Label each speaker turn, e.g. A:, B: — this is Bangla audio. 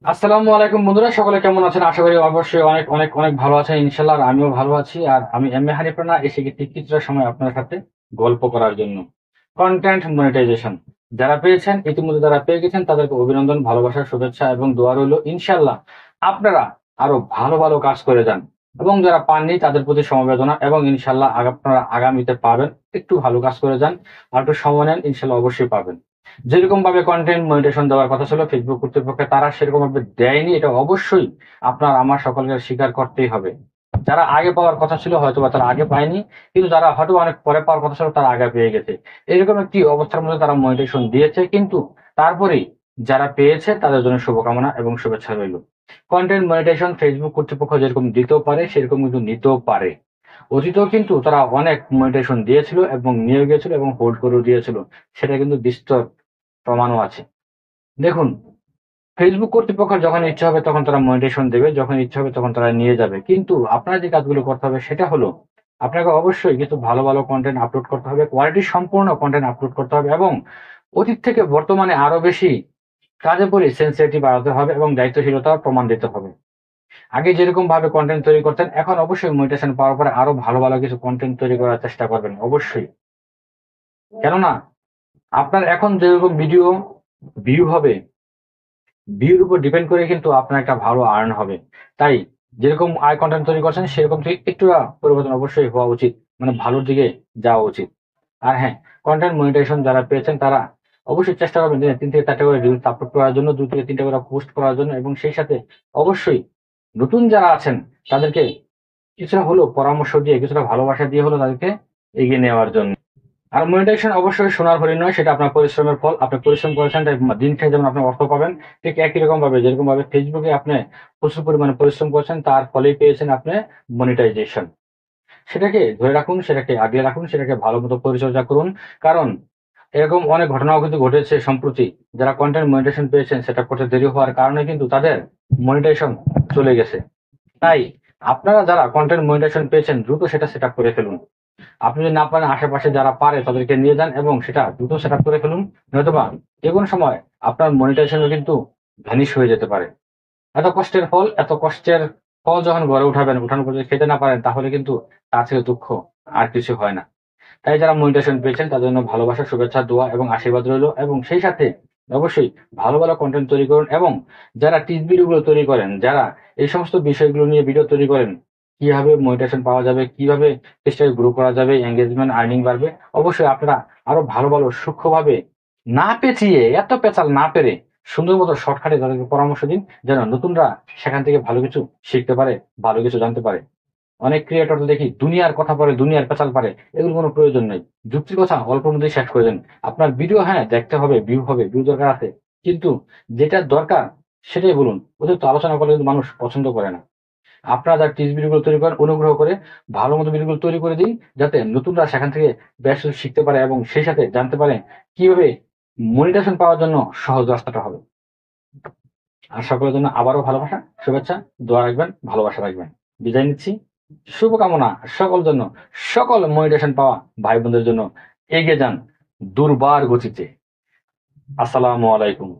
A: আসসালামু আলাইকুম বন্ধুরা, সকলে কেমন আছেন? আশা করি অবশ্যই অনেক অনেক অনেক ভালো আছেন ইনশাল্লাহ। আর আমিও ভালো আছি। আর আমি এম এ হানিফ রানা এসে গেছি কিছুটা সময় আপনার সাথে গল্প করার জন্য। কন্টেন্ট মনিটাইজেশন যারা পেয়েছেন, ইতিমধ্যে যারা পেয়ে গেছেন তাদেরকে অভিনন্দন, ভালোবাসা, শুভেচ্ছা এবং দোয়া রইল। ইনশাল্লাহ আপনারা আরো ভালো ভালো কাজ করে যান, এবং যারা পাননি তাদের প্রতি সমবেদনা, এবং ইনশাল্লাহ আপনারা আগামীতে পাবেন। একটু ভালো কাজ করে যান আর একটু সময় নেন, ইনশাল্লাহ অবশ্যই পাবেন। যেরকম ভাবে কন্টেন্ট মনিটেশন দেওয়ার কথা ছিল ফেসবুক কর্তৃপক্ষ, তারা সেরকম ভাবে দেয়নি। এটা অবশ্যই আপনার আমার সকলকে স্বীকার করতেই হবে। যারা আগে পাওয়ার কথা ছিল হয়তো বা তারা আগে পায়নি, কিন্তু যারা হয়তো অনেক পরে পাওয়ার কথা ছিল তারা আগে পেয়ে গেছে। এরকম একটি অবস্থার মধ্যে তারা মনিটেশন দিয়েছে, কিন্তু তারপরেই যারা পেয়েছে তাদের জন্য শুভকামনা এবং শুভেচ্ছা রইল। কন্টেন্ট মনিটেশন ফেসবুক কর্তৃপক্ষ যেরকম দিতেও পারে সেরকম কিন্তু নিতেও পারে। অতীতেও কিন্তু তারা অনেক মনিটেশন দিয়েছিল এবং নিয়ে গিয়েছিল এবং হোল্ড করেও দিয়েছিল। সেটা কিন্তু বিস্তর প্রমাণও আছে। দেখুন, ফেসবুক কর্তৃপক্ষের যখন ইচ্ছা হবে তখন তারা মনিটেশন দেবে, যখন ইচ্ছা হবে তখন তারা নিয়ে যাবে। কিন্তু আপনার যে কাজগুলো করতে হবে সেটা হলো আপনাকে অবশ্যই কিছু ভালো ভালো কন্টেন্ট আপলোড করতে হবে, কোয়ালিটি সম্পূর্ণ কন্টেন্ট আপলোড করতে হবে, এবং অতীত থেকে বর্তমানে আরো বেশি কাজে পড়ে সেন্সিটিভ বাড়াতে হবে এবং দায়িত্বশীলতার প্রমাণ দিতে হবে। আগে যেরকম ভাবে কন্টেন্ট তৈরি করতেন, এখন অবশ্যই মনিটেশন পাওয়ার পরে আরো ভালো ভালো কিছু কন্টেন্ট তৈরি করার চেষ্টা করবেন অবশ্যই। কেননা আপনার এখন যেরকম ভিডিও ভিউ হবে, ভিউর উপর ডিপেন্ড করে কিন্তু আপনার একটা ভালো আর্ন হবে। তাই যেরকম আয় কন্টেন্ট তৈরি করছেন সেরকম থেকে একটু পরিবর্তন অবশ্যই হওয়া উচিত, মানে ভালোর দিকে যাওয়া উচিত। আর হ্যাঁ, কন্টেন্ট মনিটাইজেশন যারা পেয়েছেন তারা অবশ্যই চেষ্টা করবেন দিনে 3 থেকে 4টা করে রিলস আপলোড করার জন্য, 2 থেকে 3টা করে পোস্ট করার জন্য, এবং সেই সাথে অবশ্যই নতুন যারা আছেন তাদেরকে কিছুটা হলেও পরামর্শ দিয়ে, কিছুটা ভালোবাসা দিয়ে হলো তাদেরকে এগিয়ে নেওয়ার জন্য। আর মনিটাইজেশন অবশ্যই সোনার হরিণ নয়, সেটা আপনার পরিশ্রমের ফল। আপনি পরিশ্রম করেছেন তাই দিন শেষে যেমন আপনি অর্থ পাবেন, ঠিক একই রকম ভাবে যেরকম ভাবে ফেসবুকে আপনি প্রচুর পরিমাণে পরিশ্রম করেছেন তার ফলেই পেয়েছেন আপনি মনিটাইজেশন। সেটাকে ধরে রাখুন, সেটাকে আগলে রাখুন, সেটাকে ভালো মতো পরিচর্যা করুন। কারণ এরকম অনেক ঘটনাও কিন্তু ঘটেছে সম্প্রতি, যারা কন্টেন্ট মনিটাইজেশন পেয়েছেন সেটা করতে দেরি হওয়ার কারণে কিন্তু তাদের মনিটাইজেশন চলে গেছে। তাই আপনারা যারা কন্টেন্ট মনিটাইজেশন পেয়েছেন দ্রুত সেটা সেট আপ করে ফেলুন। আপনি যদি না পারেন আশেপাশে যারা পারে তাদেরকে নিয়ে যান এবং সেটা দ্রুত সেট আপ করে ফেলুন। নয়তোবা যে কোনো সময় আপনার মনিটাইজেশনও কিন্তু ভ্যানিশ হয়ে যেতে পারে। এত কষ্টের ফল যখন ঘরে উঠাবেন, উঠানোর পর যদি খেতে না পারেন তাহলে কিন্তু তার থেকে দুঃখ আর কিছু হয় না। তাই যারা মনিটাইজেশন পেয়েছেন তাদের জন্য ভালোবাসা, শুভেচ্ছা, দোয়া এবং আশীর্বাদ রইল। এবং সেই সাথে অবশ্যই ভালো ভালো কন্টেন্ট তৈরি করুন, এবং যারা টিচ ভিডিওগুলো তৈরি করেন, যারা এই সমস্ত বিষয়গুলো নিয়ে ভিডিও তৈরি করেন, কিভাবে মনিটাইজেশন পাওয়া যাবে, কিভাবে পেজটাকে গ্রো করা যাবে, এঙ্গেজমেন্ট আর্নিং বাড়বে, অবশ্যই আপনারা আরো ভালো ভালো সূক্ষ্মভাবে, না পেঁচিয়ে, এত পেঁচাল না পেরে সুন্দর মতো শর্টকাটে তাদেরকে পরামর্শ দিন, যেন নতুনরা সেখান থেকে ভালো কিছু শিখতে পারে, ভালো কিছু জানতে পারে। অনেক ক্রিয়েটর তো দেখি দুনিয়ার কথা পারে, দুনিয়ার পেঁচাল পারে, এগুলো কোনো প্রয়োজন নেই। যুক্তির কথা অল্পের মধ্যেই শেষ করে দেন। আপনার ভিডিও হ্যাঁ দেখতে হবে, ভিউ হবে, ভিউ দরকার আছে, কিন্তু যেটা দরকার সেটাই বলুন। অতিরিক্ত আলোচনা করলে কিন্তু মানুষ পছন্দ করে না। আপনারা যারা টিচ ভিডিওগুলো তৈরি করেন অনুগ্রহ করে ভালো মতো ভিডিওগুলো তৈরি করে দিন, যাতে নতুনরা সেখান থেকে বেশ কিছু শিখতে পারে এবং সেই সাথে জানতে পারে কিভাবে মনিটাইজেশন পাওয়ার জন্য সহজ রাস্তাটা হবে। আর সকলের জন্য আবারও ভালোবাসা, শুভেচ্ছা, দোয়া রাখবেন, ভালোবাসা রাখবেন। বিদায় নিচ্ছি। শুভকামনা সকল জন্য, সকল মনিটেশন পাওয়া ভাই বোনদের জন্য। এগিয়ে যান দুর্বার গতিতে। আসসালামু আলাইকুম।